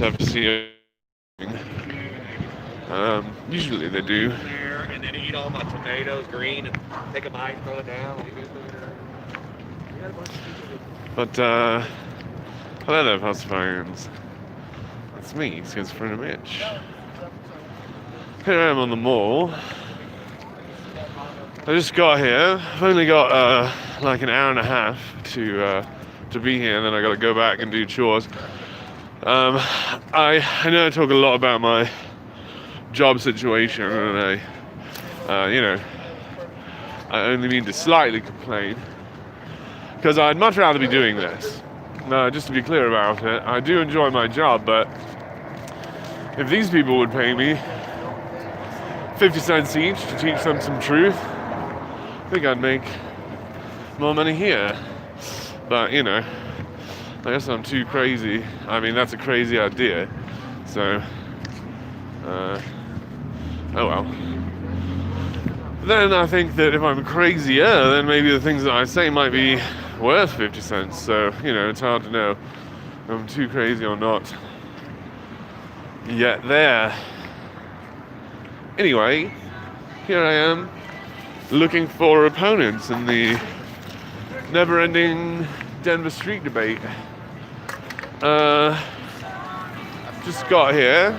have to see it. Usually they do. And then eat all my tomatoes green and take a bite and throw it down. But, hello there, Pastafarians. It's me, Schizophrenic Mitch. Here I am on the mall. I just got here. I've only got like an hour and a half to be here, and then I got to go back and do chores. I know I talk a lot about my job situation, and I only mean to slightly complain because I'd much rather be doing this. Just to be clear about it, I do enjoy my job, but if these people would pay me 50 cents each to teach them some truth, I think I'd make more money here. But, I guess I'm too crazy. I mean, that's a crazy idea. So, oh well. Then I think that if I'm crazier, then maybe the things that I say might be worth 50 cents. So, it's hard to know if I'm too crazy or not yet there. Anyway, here I am looking for opponents in the never-ending Denver street debate. Just got here.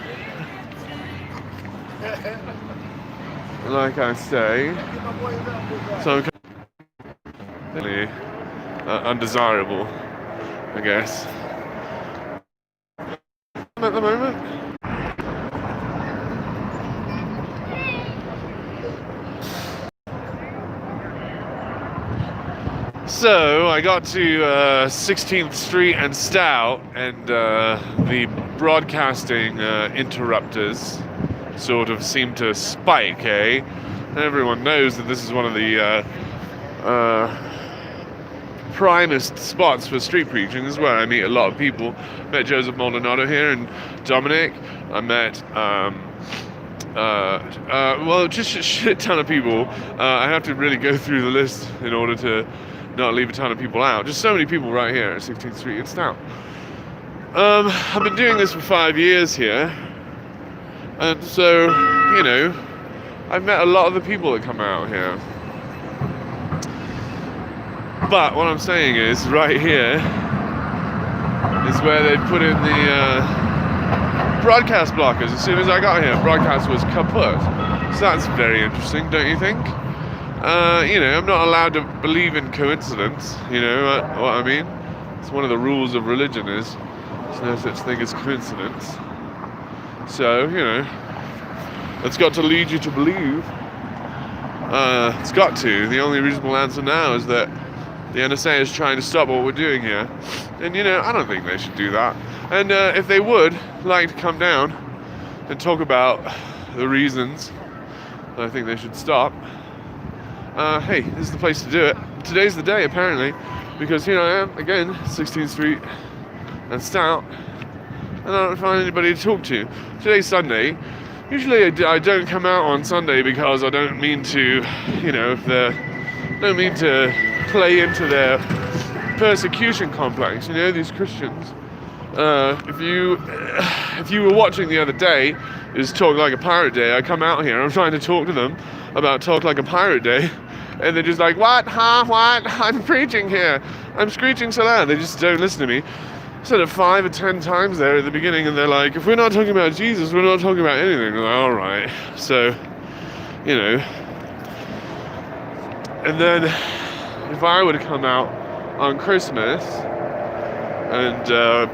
Like I say, so really undesirable, I guess. At the moment. So I got to 16th Street and Stout, and the broadcasting interrupters sort of seem to spike, eh? And everyone knows that this is one of the primest spots for street preaching. This is where I meet a lot of people. Met Joseph Maldonado here and Dominic. I met just a shit ton of people. I have to really go through the list in order to not leave a ton of people out. Just so many people right here at 16th Street and Stout. I've been doing this for 5 years here, and so, I've met a lot of the people that come out here. But what I'm saying is, right here is where they put in the broadcast blockers. As soon as I got here, broadcast was kaput. So that's very interesting, don't you think? I'm not allowed to believe in coincidence, what I mean? It's one of the rules of religion is there's no such thing as coincidence. So, it's got to lead you to believe. It's got to. The only reasonable answer now is that the NSA is trying to stop what we're doing here. And, I don't think they should do that. And if they would like to come down and talk about the reasons that I think they should stop, hey, this is the place to do it. Today's the day, apparently, because here I am, again, 16th Street and Stout, and I don't find anybody to talk to. Today's Sunday. Usually I don't come out on Sunday because I don't mean to, don't mean to play into their persecution complex. These Christians. If you were watching the other day, it was Talk Like a Pirate Day. I come out here, I'm trying to talk to them about Talk Like a Pirate Day, and they're just like, what? Huh? What? I'm preaching here. I'm screeching so loud. They just don't listen to me. I said it 5 or 10 times there at the beginning, and they're like, if we're not talking about Jesus, we're not talking about anything. I'm like, all right. So, and then if I were to come out on Christmas and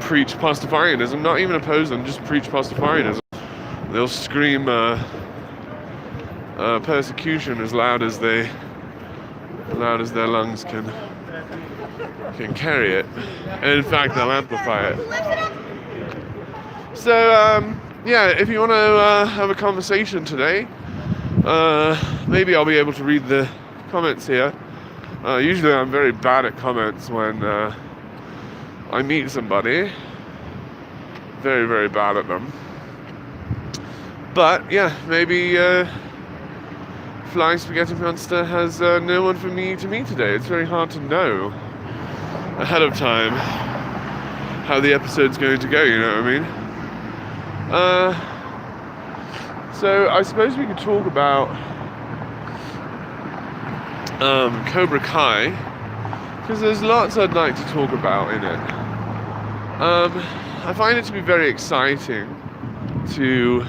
preach Pastafarianism, not even oppose them, just preach Pastafarianism, they'll scream persecution as loud as their lungs can carry it, and in fact they'll amplify it. So if you want to have a conversation today, maybe I'll be able to read the comments here. Usually I'm very bad at comments when I meet somebody. Very, very bad at them. But yeah, maybe Flying Spaghetti Monster has no one for me to meet today. It's very hard to know ahead of time how the episode's going to go, you know what I mean? Uh, so I suppose we could talk about Cobra Kai, because there's lots I'd like to talk about in it. I find it to be very exciting to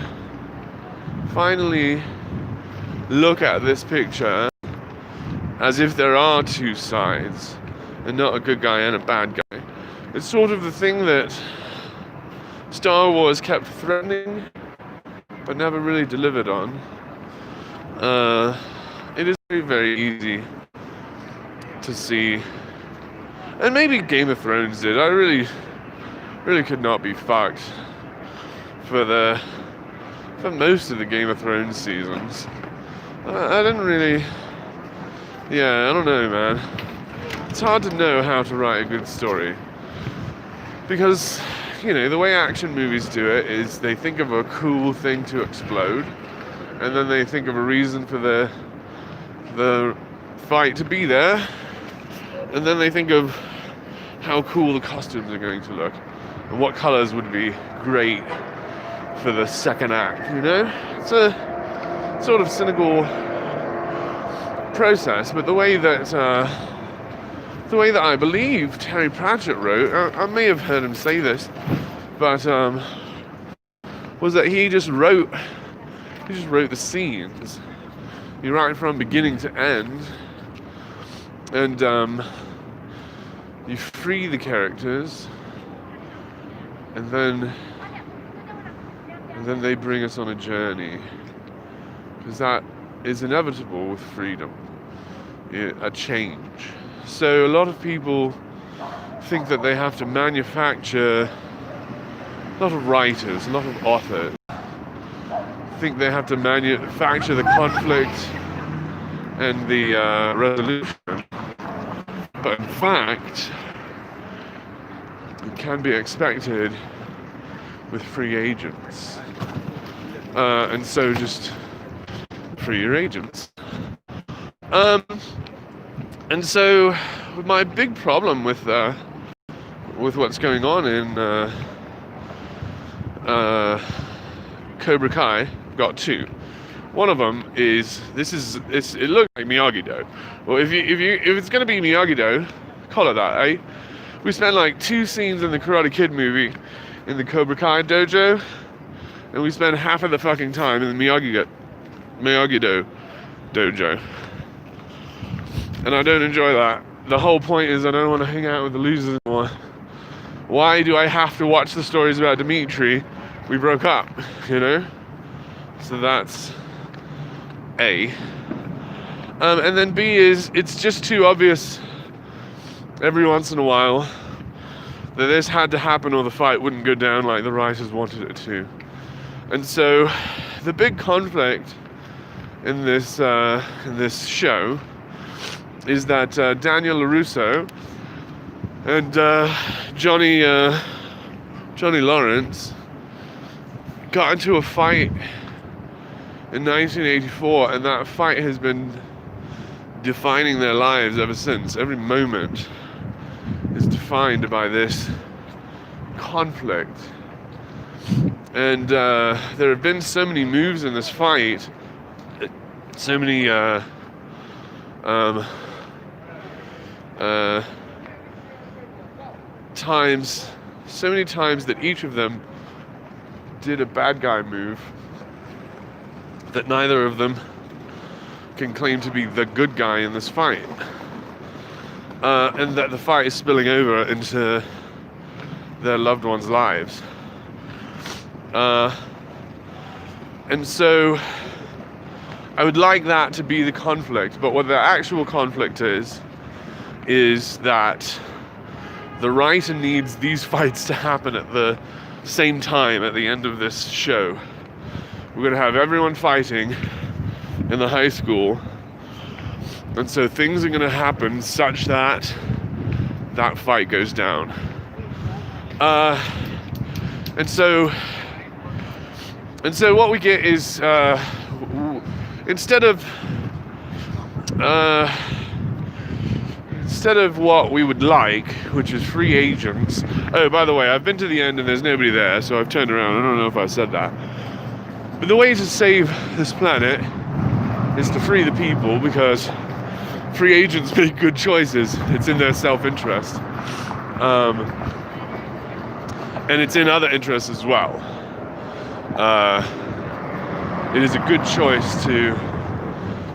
finally look at this picture as if there are two sides and not a good guy and a bad guy. It's sort of the thing that Star Wars kept threatening but never really delivered on. It is very, very easy to see, and maybe Game of Thrones did. I really could not be fucked for most of the Game of Thrones seasons. I didn't really, I don't know, man. It's hard to know how to write a good story, because, the way action movies do it is they think of a cool thing to explode, and then they think of a reason for the fight to be there, and then they think of how cool the costumes are going to look, and what colors would be great for the second act, It's a sort of cynical process, but the way that I believe Terry Pratchett wrote, I may have heard him say this, but was that he just wrote the scenes. You write from beginning to end, and you free the characters, and then they bring us on a journey, because that is inevitable with freedom, a change. So a lot of people think that they have to manufacture, a lot of writers, a lot of authors think they have to manufacture the conflict and the resolution, but in fact it can be expected with free agents, and so just free your agents. And so my big problem with what's going on in Cobra Kai, got two. One of them is it looks like Miyagi-Do. Well, if it's gonna be Miyagi-Do, call it that, eh? We spent like 2 scenes in the Karate Kid movie in the Cobra Kai dojo, and we spent half of the fucking time in the Miyagi-Do dojo. And I don't enjoy that. The whole point is I don't want to hang out with the losers anymore. Why do I have to watch the stories about Dimitri? We broke up, So that's A. And then B is, it's just too obvious every once in a while that this had to happen or the fight wouldn't go down like the writers wanted it to. And so the big conflict in this show is that Daniel LaRusso and Johnny Lawrence got into a fight in 1984, and that fight has been defining their lives ever since. Every moment is defined by this conflict, and there have been so many moves in this fight, so many times that each of them did a bad guy move that neither of them can claim to be the good guy in this fight, and that the fight is spilling over into their loved ones' lives, and so I would like that to be the conflict, but what the actual conflict is that the writer needs these fights to happen at the same time at the end of this show. We're going to have everyone fighting in the high school, and so things are going to happen such that that fight goes down. And so what we get is instead instead of what we would like, which is free agents. Oh, by the way, I've been to the end and there's nobody there, so I've turned around. I don't know if I said that. But the way to save this planet is to free the people, because free agents make good choices. It's in their self-interest. And it's in other interests as well. It is a good choice to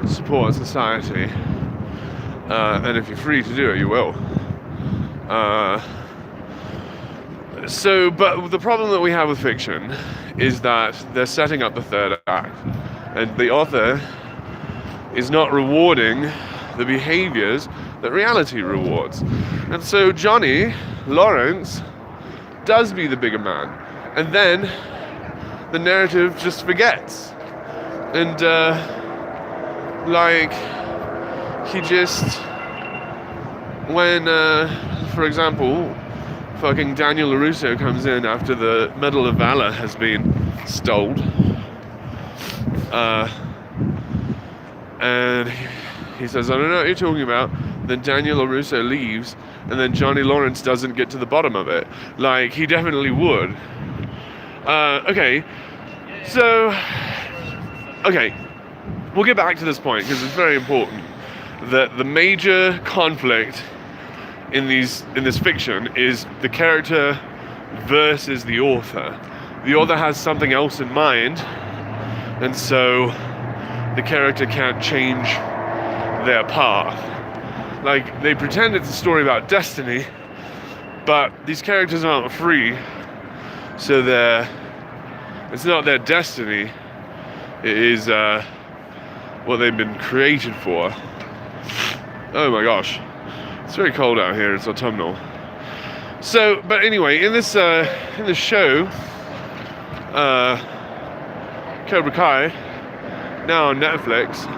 support society. And if you're free to do it, you will. But the problem that we have with fiction is that they're setting up the third act, and the author is not rewarding the behaviors that reality rewards. And so Johnny Lawrence does be the bigger man, and then the narrative just forgets. And he just, when for example, fucking Daniel LaRusso comes in after the Medal of Valor has been stoled, and he says, I don't know what you're talking about. Then Daniel LaRusso leaves, and then Johnny Lawrence doesn't get to the bottom of it. Like, he definitely would. Okay, we'll get back to this point, because it's very important that the major conflict in this fiction is the character versus the author. The author has something else in mind, and so the character can't change their path. Like, they pretend it's a story about destiny, but these characters aren't free, so it's not their destiny, it is what they've been created for. Oh my gosh, it's very cold out here. It's autumnal. So, but anyway, in this show, Cobra Kai, now on Netflix,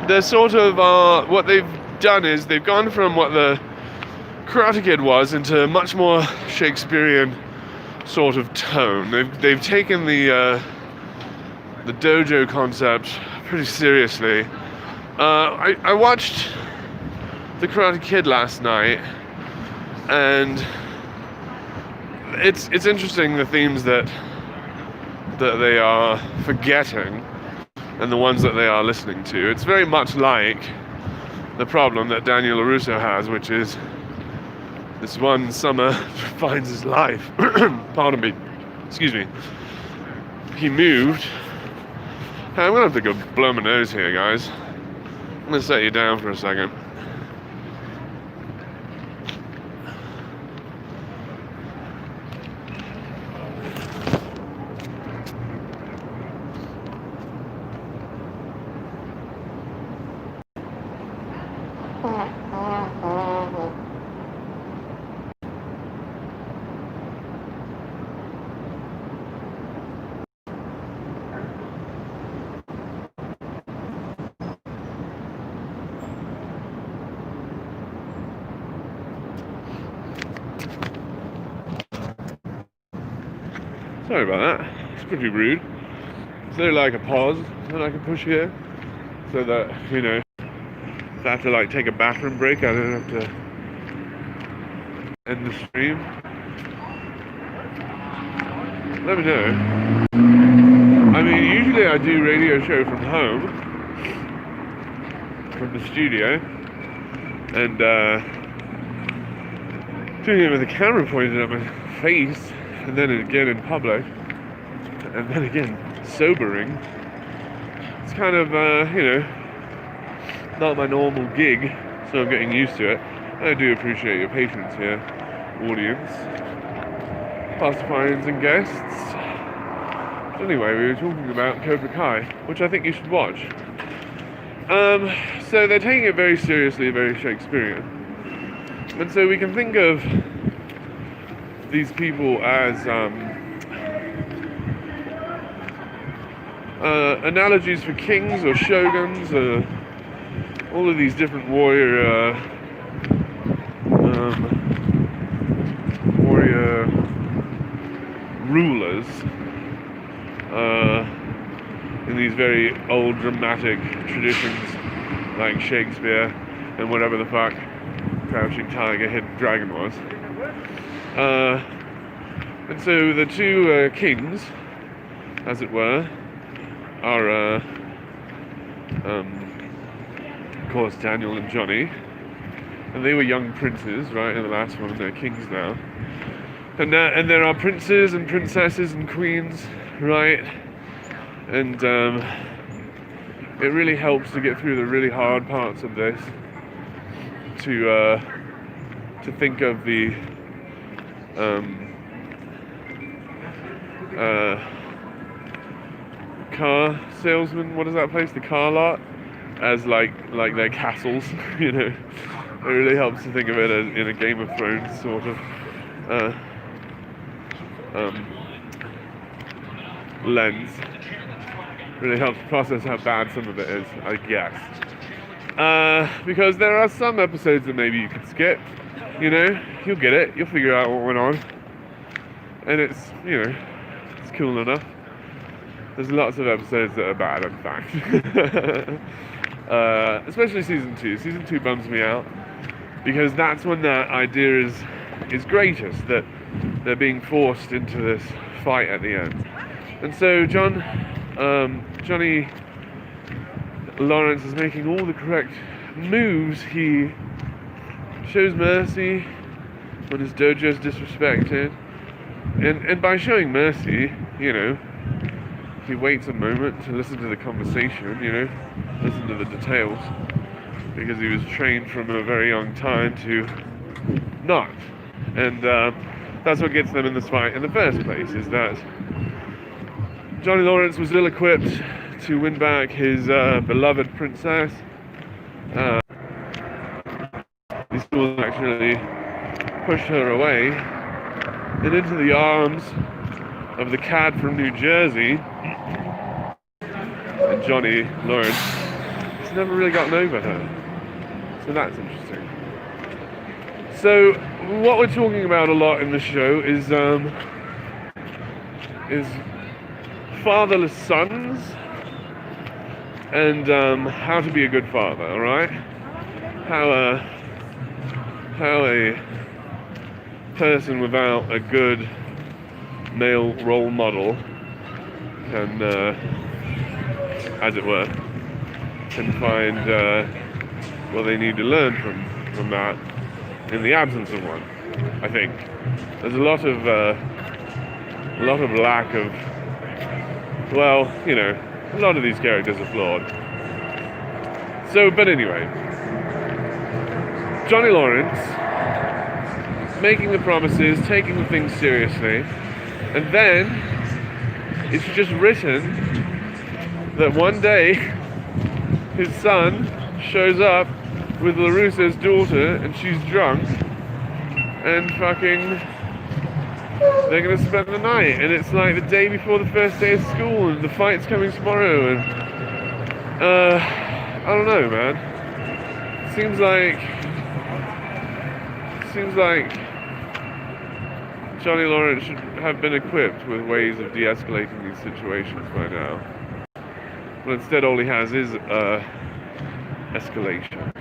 they're sort of what they've done is they've gone from what the Karate Kid was into a much more Shakespearean sort of tone. They've taken the dojo concept pretty seriously. I watched the Karate Kid last night, and it's interesting, the themes that they are forgetting and the ones that they are listening to. It's very much like the problem that Daniel LaRusso has, which is this one summer finds his life. Pardon me. Excuse me. He moved. Hey, I'm gonna have to go blow my nose here, guys. I'm gonna set you down for a second. Sorry about that. It's pretty rude. Is there like a pause that I can push here? So that, if I have to like take a bathroom break, I don't have to end the stream. Let me know. I mean, usually I do radio show from home, from the studio, and doing it with the camera pointed at my face, and then again in public, and then again sobering. It's kind of, not my normal gig, so I'm getting used to it. I do appreciate your patience here, audience, pacifiers and guests. Anyway, we were talking about Cobra Kai, which I think you should watch. So they're taking it very seriously, very Shakespearean. And so we can think of these people as analogies for kings or shoguns, all of these different warrior rulers in these very old dramatic traditions like Shakespeare and whatever the fuck. Crouching Tiger, Hidden Dragon was. And so the two kings, as it were, are, of course, Daniel and Johnny. And they were young princes, right, in the last one, and they're kings now. And there are princes and princesses and queens, right? And it really helps to get through the really hard parts of this, to think of the car salesman, what is that place? The car lot, as like their castles, you know. It really helps to think of it as in a Game of Thrones sort of lens. Really helps process how bad some of it is, I guess. Because there are some episodes that maybe you could skip, you know, you'll get it, you'll figure out what went on. And it's, you know, it's cool enough. There's lots of episodes that are bad, in fact. Especially season 2. Season 2 bums me out, because that's when that idea is greatest, that they're being forced into this fight at the end. And so Johnny Lawrence is making all the correct moves. He shows mercy when his dojo's disrespected, and by showing mercy, you know, he waits a moment to listen to the conversation, you know, listen to the details, because he was trained from a very young time to not. And that's what gets them in this fight in the first place, is that Johnny Lawrence was ill-equipped to win back his beloved princess. He still actually pushed her away and into the arms of the cad from New Jersey. And Johnny Lawrence has never really gotten over her. So that's interesting. So what we're talking about a lot in the show is fatherless sons and how to be a good father, alright? How a person without a good male role model can, as it were, can find what they need to learn from that in the absence of one. I think there's a lot of lack of, well, you know, a lot of these characters are flawed. So, but anyway, Johnny Lawrence making the promises, taking the things seriously, and then it's just written that one day his son shows up with LaRusso's daughter and she's drunk and fucking they're gonna spend the night, and it's like the day before the first day of school and the fight's coming tomorrow, and I don't know, man. Seems like Johnny Lawrence should have been equipped with ways of de-escalating these situations by now. But instead all he has is escalation.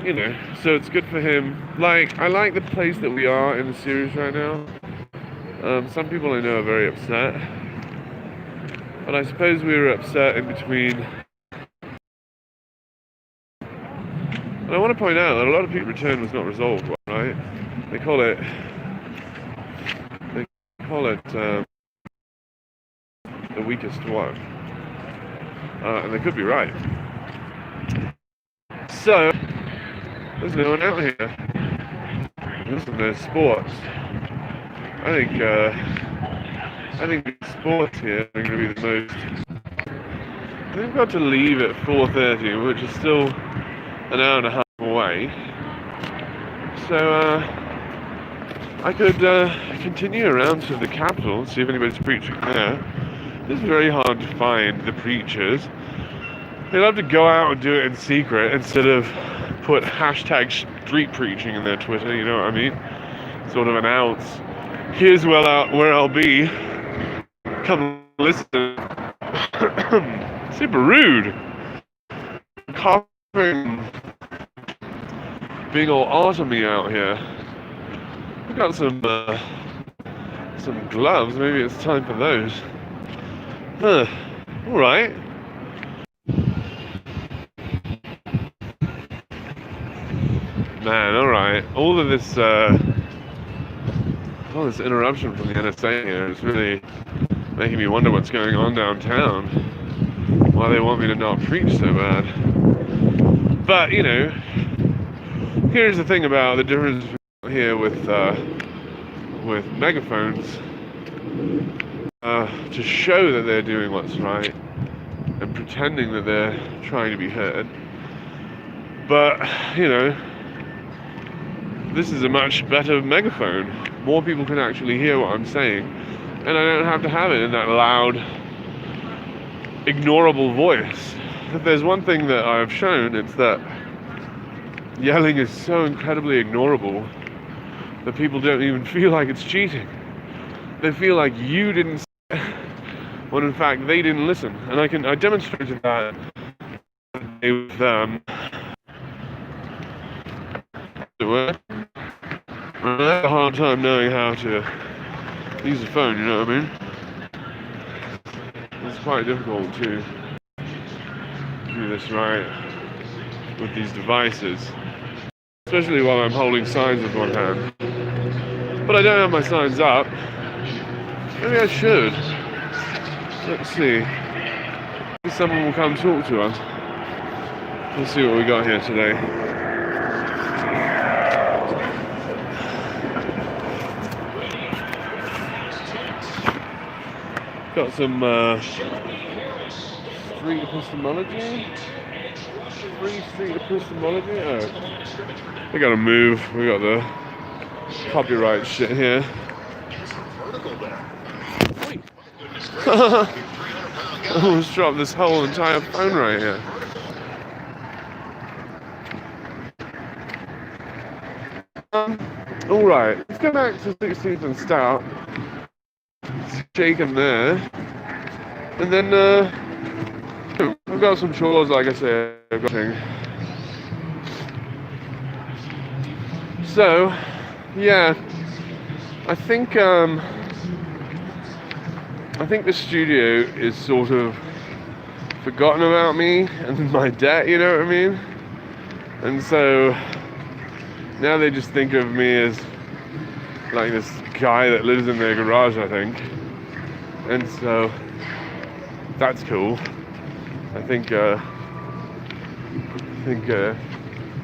You know, so it's good for him. Like, I like the place that we are in the series right now. Some people I know are very upset. But I suppose we were upset in between. And I want to point out that a lot of people's return was not resolved, right? They call it the weakest one. And they could be right. So, there's no one out here. Listen, there's sports. I think the sports here are going to be the most. I think we've got to leave at 4:30, which is still an hour and a half away. So I could continue around to the Capitol and see if anybody's preaching there. It's very hard to find the preachers. They love to go out and do it in secret instead of put hashtag street preaching in their Twitter, you know what I mean? Sort of announce, here's where I'll be. Come listen. Super rude. Coughing being all autumny out here. I've got some gloves. Maybe it's time for those. Huh. All right. Man, all right. All this interruption from the NSA here is really making me wonder what's going on downtown. Why they want me to not preach so bad. But you know, here's the thing about the difference here with megaphones. To show that they're doing what's right and pretending that they're trying to be heard. But, you know, this is a much better megaphone. More people can actually hear what I'm saying, and I don't have to have it in that loud, ignorable voice. If there's one thing that I've shown, it's that yelling is so incredibly ignorable that people don't even feel like it's cheating. They feel like you didn't say it, when in fact they didn't listen. And I demonstrated that with I have a hard time knowing how to use a phone, you know what I mean? It's quite difficult to do this right with these devices, especially while I'm holding signs with one hand. But I don't have my signs up. Maybe I should. Let's see. Maybe someone will come talk to us. Let's see what we got here today. Got some street epistemology. Free street epistemology. Oh, we gotta move. We got the copyright shit here. I almost dropped this whole entire phone right here. Alright, let's go back to 16th and Stout. Shaken there. And then, I've got some chores, like I said. So, yeah, I think the studio is sort of forgotten about me and my debt, you know what I mean? And so now they just think of me as like this guy that lives in their garage, I think. And so that's cool. I think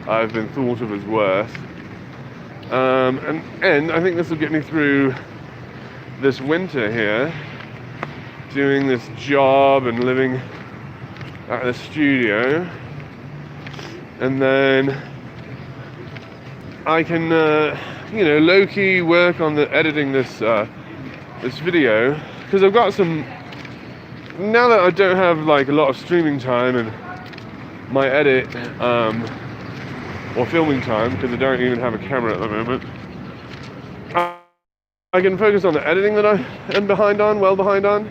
I've been thought of as worth. And I think this will get me through this winter here, doing this job and living at the studio, and then I can, low-key work on the editing this video, because I've got some. Now that I don't have like a lot of streaming time and my edit or filming time, because I don't even have a camera at the moment, I can focus on the editing that I am well behind on,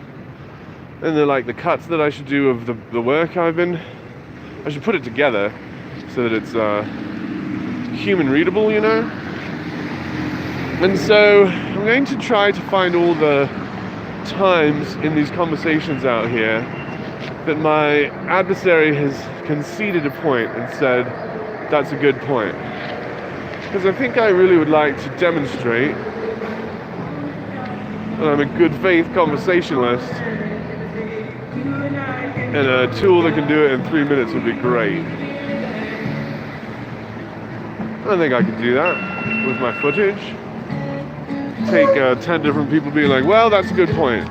and the cuts that I should do of the work I should put it together so that it's human readable, you know. And so I'm going to try to find all the times in these conversations out here that my adversary has conceded a point and said that's a good point, because I think I really would like to demonstrate that I'm a good faith conversationalist, and a tool that can do it in 3 minutes would be great. I think I could do that with my footage. Take 10 different people being like, well, that's a good point.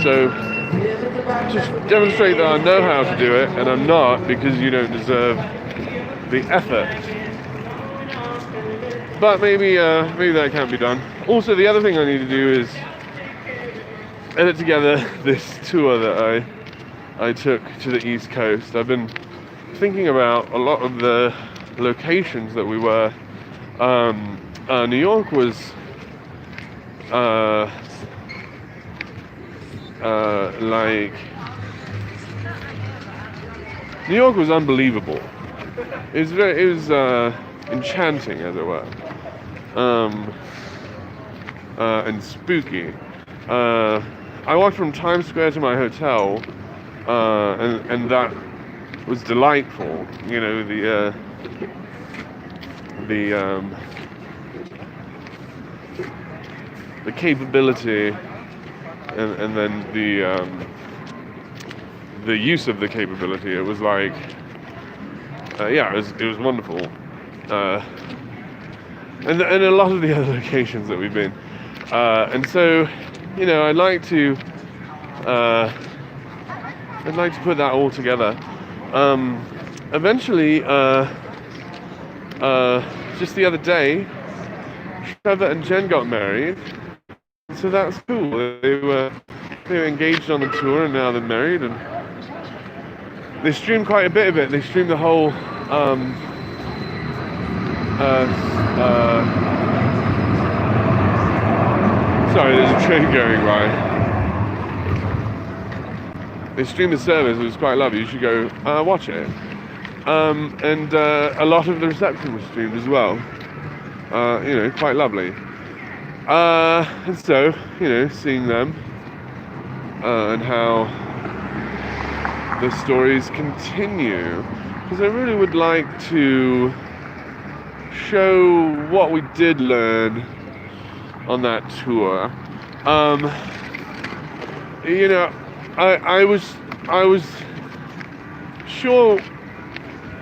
So just demonstrate that I know how to do it, and I'm not, because you don't deserve the effort. But maybe that can't be done. Also, the other thing I need to do is edit together this tour that I took to the East Coast. I've been thinking about a lot of the locations that we were. New York was New York was unbelievable. it was enchanting, as it were, and spooky. I walked from Times Square to my hotel, and that was delightful. You know, the capability, and then the use of the capability. It was like, yeah, it was wonderful. And a lot of the other locations that we've been. And so, you know, I'd like to put that all together. Eventually, just the other day, Trevor and Jen got married. So that's cool. They were engaged on the tour, and now they're married, and they streamed quite a bit of it. They streamed the whole sorry, there's a train going by. They streamed the service. It was quite lovely. You should go watch it. And a lot of the reception was streamed as well. You know, quite lovely. And so, you know, seeing them and how the stories continue, because I really would like to show what we did learn on that tour. You know, I was sure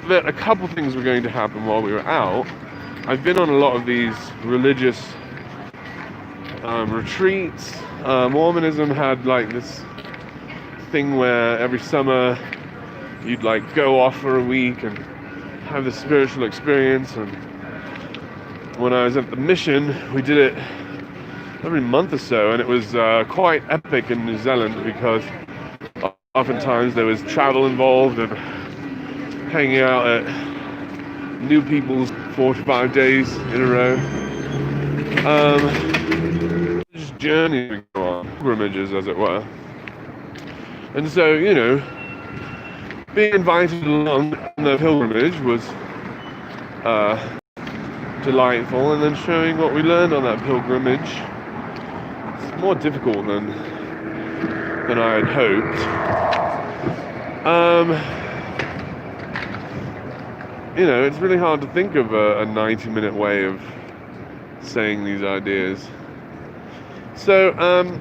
that a couple things were going to happen while we were out. I've been on a lot of these religious retreats. Mormonism had like this thing where every summer you'd like go off for a week and have this spiritual experience. And when I was at the mission, we did it every month or so, and it was quite epic in New Zealand, because oftentimes there was travel involved and hanging out at new people's 4 to 5 days in a row. Just journeys we go on, pilgrimages, as it were. And so, you know, being invited along on the pilgrimage was delightful, and then showing what we learned on that pilgrimage. It's more difficult than I had hoped. You know, it's really hard to think of a 90-minute way of saying these ideas. So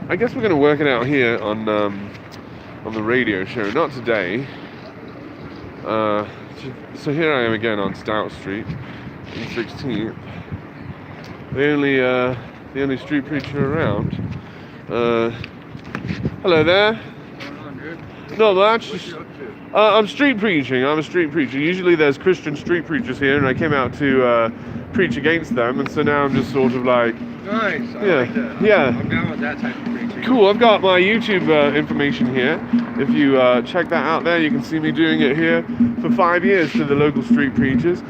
I guess we're going to work it out here on the radio show. Not today. So here I am again on Stout Street, in 16th. The only street preacher around. Hello there. What's going on, dude? Not much. What you up to? I'm street preaching. I'm a street preacher. Usually there's Christian street preachers here, and I came out to preach against them, and so now I'm just sort of like... Nice. I Yeah, like that. yeah. I'm down with that type of preaching. Cool, I've got my YouTube information here. If you check that out there, you can see me doing it here for 5 years to the local street preachers.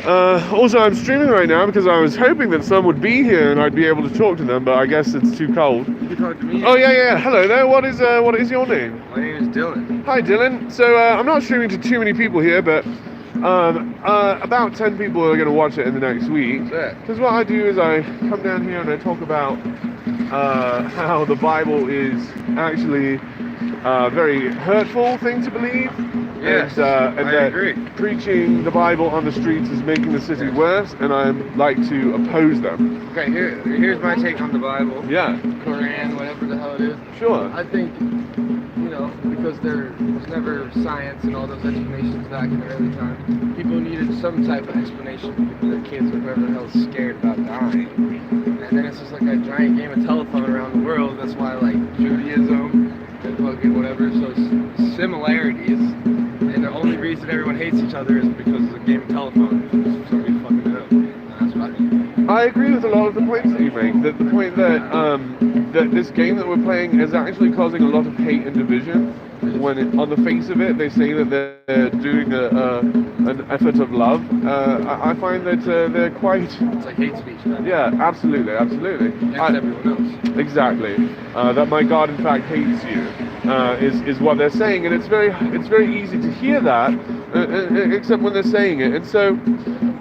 Also, I'm streaming right now because I was hoping that some would be here and I'd be able to talk to them, but I guess it's too cold. You can talk to me. Oh, yeah. Hello there. What is your name? My name is Dylan. Hi, Dylan. So, I'm not streaming to too many people here, but about 10 people are going to watch it in the next week. What's that? Because what I do is I come down here and I talk about how the Bible is actually a very hurtful thing to believe. Yes, and I that agree. preaching the Bible on the streets is making the city worse, and I like to oppose them. Okay, here's my take on the Bible. Yeah, Quran, whatever the hell it is. sure. I think, you know, because there was never science and all those explanations back in the early times, people needed some type of explanation for their kids or whoever the hell's scared about dying. And then it's just like a giant game of telephone around the world. That's why, like, Judaism and fucking whatever, so similarities. And the only reason everyone hates each other is because it's a game of telephone. Somebody fucking it up. That's what I mean. I agree with a lot of the points that you make. That the point that this game that we're playing is actually causing a lot of hate and division. When on the face of it, they say that they're doing an effort of love. I find that they're quite. It's like hate speech, right? Yeah, absolutely. Against everyone else. Exactly. That my God, in fact, hates you. Is what they're saying, and it's very easy to hear that, except when they're saying it. And so,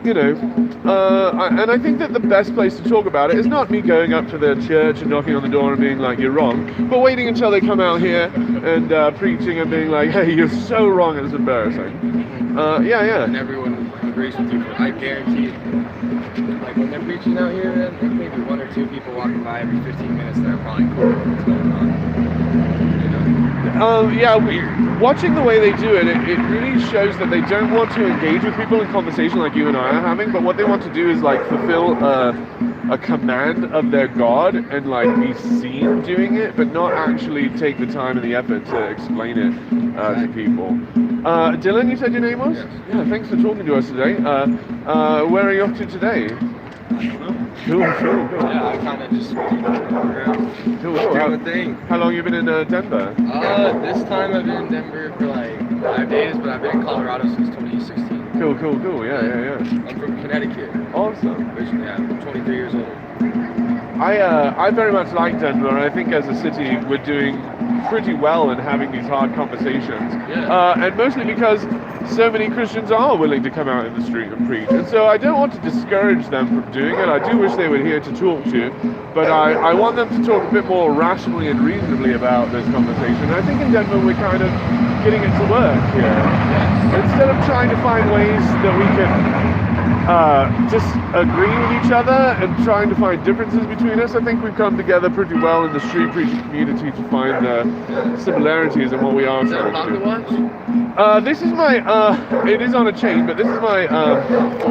you know, and I think that the best place to talk about it is not me going up to their church and knocking on the door and being like, you're wrong, but waiting until they come out here and preaching and being like, hey, you're so wrong, it's embarrassing. Yeah. And everyone agrees with you. I guarantee, like when they're preaching out here, man, like maybe one or two people walking by every 15 minutes that are probably cool with what's going on. You know? Yeah, watching the way they do it, it really shows that they don't want to engage with people in conversation like you and I are having, but what they want to do is like fulfill a command of their God and like be seen doing it, but not actually take the time and the effort to explain it to people. Dylan, you said your name was? Yes. Yeah, thanks for talking to us today. Where are you off to today? I don't know. Cool. Yeah, I kind of just around. Cool. Doing a thing. How long you been in Denver? This time I've been in Denver for like 5 days, but I've been in Colorado since 2016. Cool. Yeah. I'm from Connecticut. Awesome. Yeah, I'm 23 years old. I very much like Denver, and I think as a city we're doing pretty well in having these hard conversations. Yeah. And mostly because so many Christians are willing to come out in the street and preach. And so I don't want to discourage them from doing it. I do wish they were here to talk to, but I want them to talk a bit more rationally and reasonably about this conversation. I think in Denver we're kind of getting it to work here. Yes. Instead of trying to find ways that we can just agree with each other and trying to find differences between us, I think we've come together pretty well in the street preaching community to find similarities in what we are Is that a trying to pocket do. watch? This is my, it is on a chain, but this is my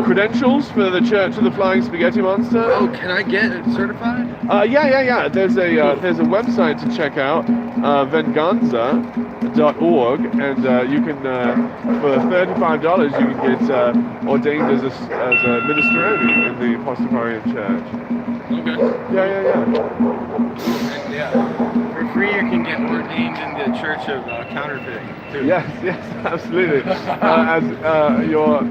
credentials for the Church of the Flying Spaghetti Monster. Oh, can I get it certified? Yeah. There's a website to check out, venganza.org, and you can, for $35, you can get ordained as a minestrone in the Pastafarian Church. Okay. Yeah. And yeah, for free you can get ordained in the Church of Counterfeiting too. Yes, absolutely. As your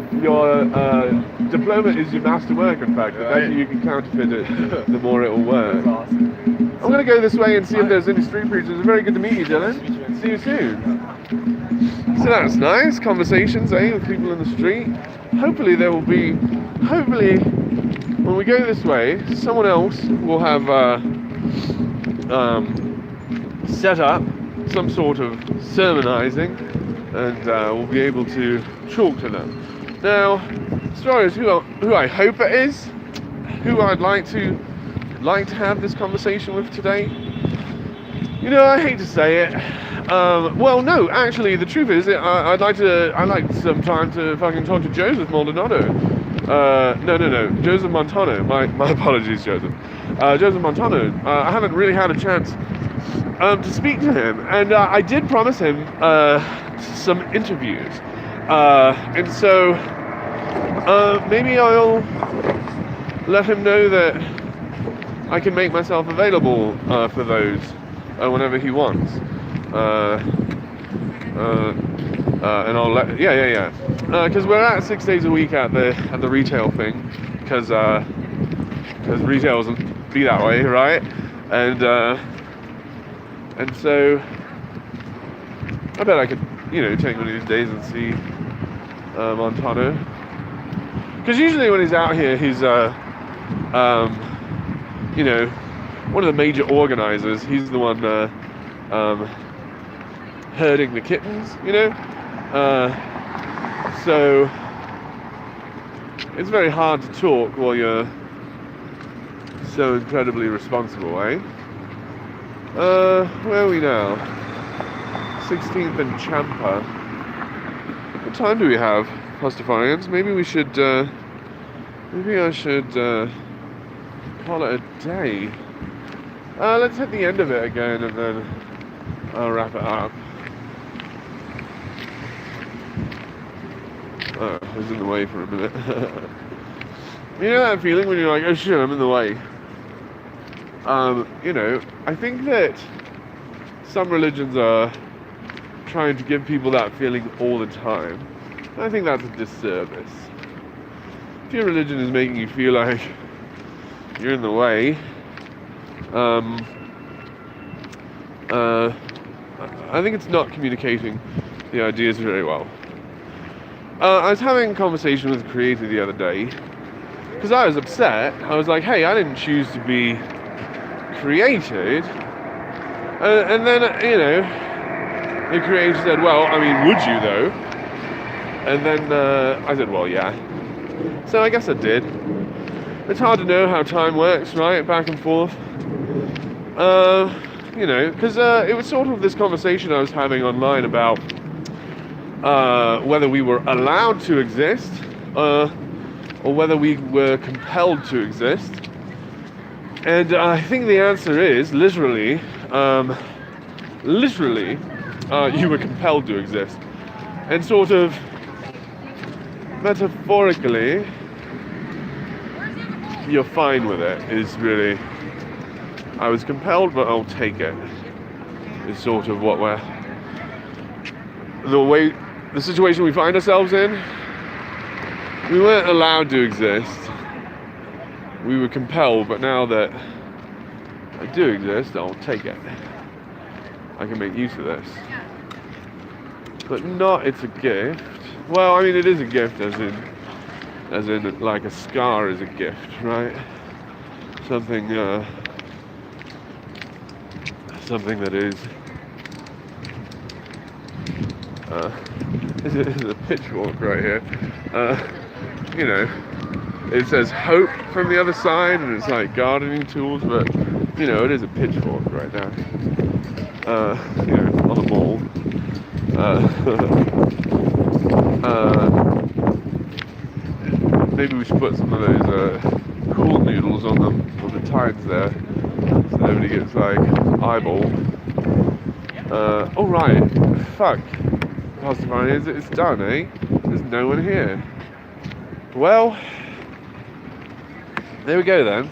diploma is your master work, in fact. The better you can counterfeit it, the more it will work. That's awesome. I'm going to go this way and see if there's any street preachers. Very good to meet you, Dylan. See you soon. So that's nice. Conversations, with people in the street. Hopefully there will be, when we go this way, someone else will have set up some sort of sermonizing, and we'll be able to talk to them. Now, as far as who I hope it is, who I'd like to have this conversation with today, you know, I hate to say it. Well, no, actually, the truth is, I'd like some time to fucking talk to Joseph Maldonado. No, Joseph Montano. My apologies, Joseph. Joseph Montano. I haven't really had a chance to speak to him, and I did promise him some interviews, and so maybe I'll let him know that I can make myself available for those whenever he wants. And I'll let because we're at 6 days a week at the retail thing, because retail doesn't be that way, right? And so I bet I could take one of these days and see Montano, because usually when he's out here he's one of the major organizers. He's the one herding the kittens, so it's very hard to talk while you're so incredibly responsible, eh? Where are we now? 16th and Champa. What time do we have, Pastafarians? Maybe we should, maybe I should call it a day. Let's hit the end of it again and then I'll wrap it up. I was in the way for a minute. You know that feeling when you're like, oh shit, I'm in the way. You know, I think that some religions are trying to give people that feeling all the time. And I think that's a disservice. If your religion is making you feel like you're in the way, I think it's not communicating the ideas very well. I was having a conversation with the creator the other day because I was upset. I was like, hey, I didn't choose to be created. And then, you know, the creator said, well, I mean, would you though? And then I said, well, yeah. So I guess I did. It's hard to know how time works, right? Back and forth. You know, because it was sort of this conversation I was having online about whether we were allowed to exist or whether we were compelled to exist. And I think the answer is literally, you were compelled to exist. And sort of metaphorically, you're fine with it, is really, I was compelled, but I'll take it, is sort of what the situation we find ourselves in. We weren't allowed to exist. We were compelled, but now that I do exist, I'll take it. I can make use of this. But not, it's a gift. Well, I mean, it is a gift as in like a scar is a gift, right? Something that is this is a pitchfork right here. You know, it says hope from the other side, and it's like gardening tools, but you know, it is a pitchfork right now. You know, on the ball. Maybe we should put some of those cool noodles on the tines there, so nobody gets like eyeballed. Oh right, fuck. Pastafarians, it's done, eh? There's no one here. Well, there we go then.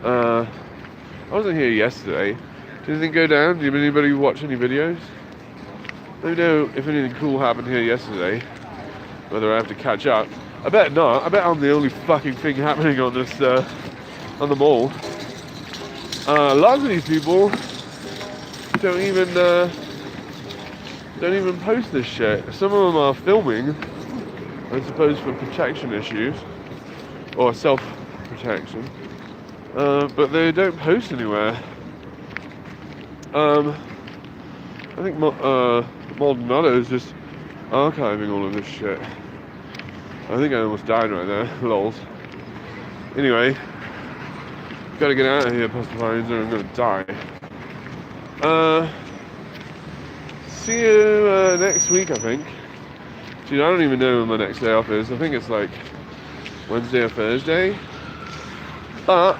I wasn't here yesterday. Did anything go down? Did anybody watch any videos? Let me know if anything cool happened here yesterday. Whether I have to catch up. I bet not. I bet I'm the only fucking thing happening on this, on the mall. A lot of these people don't even post this shit. Some of them are filming, I suppose, for protection issues or self-protection, but they don't post anywhere. I think Maldonado is just archiving all of this shit. I think I almost died right there. Lols. Anyway, gotta get out of here, Pastafarians, or I'm gonna die. See you next week, I think. Dude, I don't even know when my next day off is. I think it's like Wednesday or Thursday. But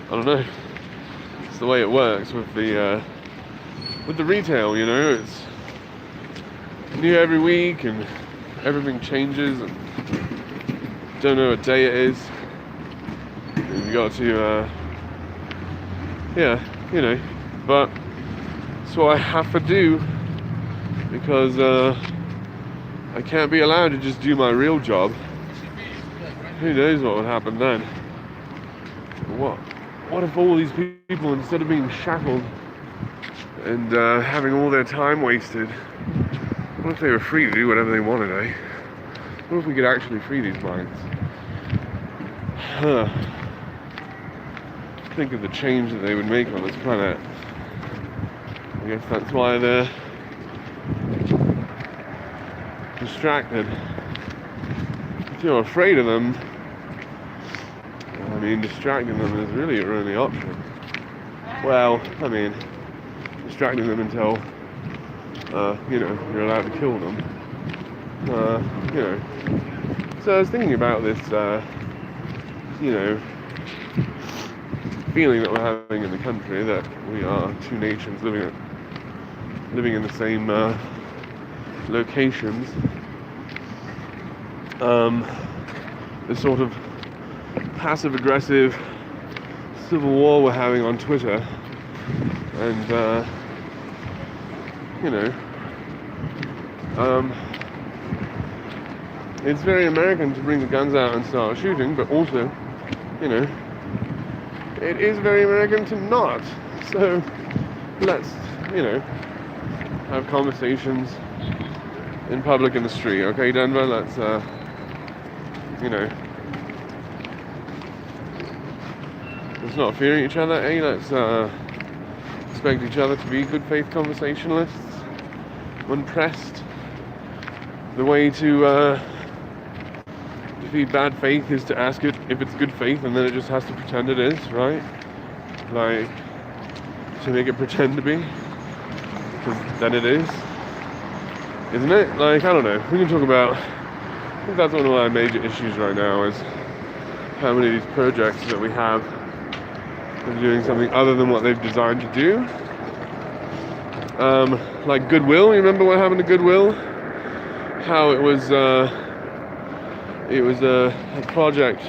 I don't know. It's the way it works with the retail, you know. It's new every week and everything changes and don't know what day it is. And you got to yeah, you know, but it's what I have to do because I can't be allowed to just do my real job. Who knows what would happen then? What if all these people, instead of being shackled and having all their time wasted, what if they were free to do whatever they wanted, eh? What if we could actually free these minds? Think of the change that they would make on this planet. I guess that's why they're distracted. If you're afraid of them, I mean, distracting them is really your only option. Well, I mean, distracting them until you know, you're allowed to kill them. You know. So I was thinking about this, you know, feeling that we're having in the country, that we are two nations living in the same locations. the sort of passive-aggressive civil war we're having on Twitter, and it's very American to bring the guns out and start shooting, but also, it is very American to not. So let's, have conversations in public in the street, okay, Denver? Let's, let's not fear each other, eh? Let's expect each other to be good faith conversationalists when pressed. The way to defeat bad faith is to ask it if it's good faith, and then it just has to pretend it is, right? Like, to make it pretend to be, because then it is, isn't it? Like, I don't know. We can talk about, I think that's one of my major issues right now, is how many of these projects that we have are doing something other than what they've designed to do. Like Goodwill, you remember what happened to Goodwill? How it was a project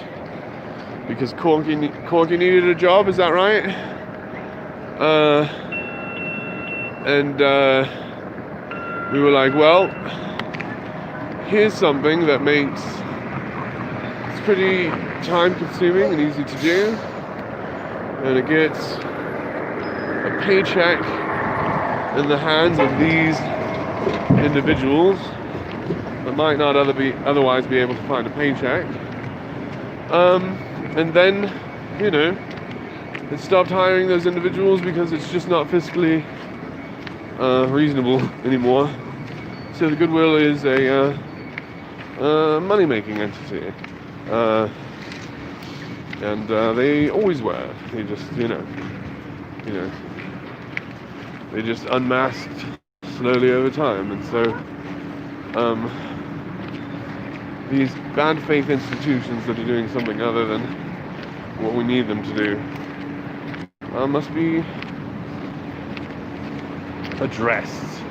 because Corky needed a job, is that right? And we were like, well, here's something that makes it's pretty time consuming and easy to do, and it gets a paycheck in the hands of these individuals that might not otherwise be able to find a paycheck. And then, it stopped hiring those individuals because it's just not fiscally reasonable anymore. So the Goodwill is a money-making entity, and they always were. They just, they just unmasked slowly over time, and so these bad faith institutions that are doing something other than what we need them to do must be addressed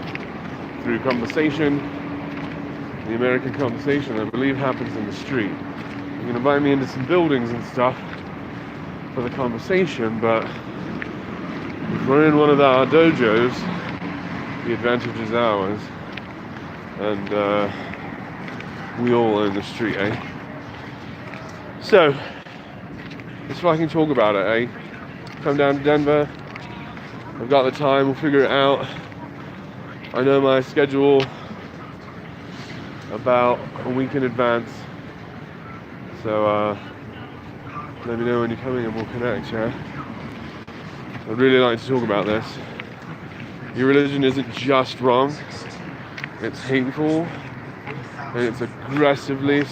through conversation. The American conversation, I believe, happens in the street. You can invite me into some buildings and stuff for the conversation, but if we're in one of our dojos, the advantage is ours, and we all own the street, eh? So, let's fucking talk about it, eh? Come down to Denver. I've got the time, we'll figure it out. I know my schedule about a week in advance, so let me know when you're coming and we'll connect, yeah? I'd really like to talk about this. Your religion isn't just wrong, it's hateful, and it's aggressively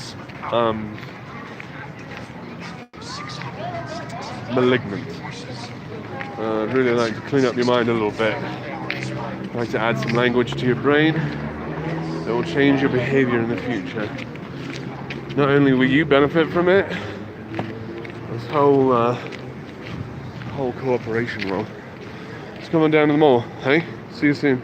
malignant. I'd really like to clean up your mind a little bit. I'd like to add some language to your brain that will change your behavior in the future. Not only will you benefit from it, this whole cooperation will. Just come on down to the mall, hey? See you soon.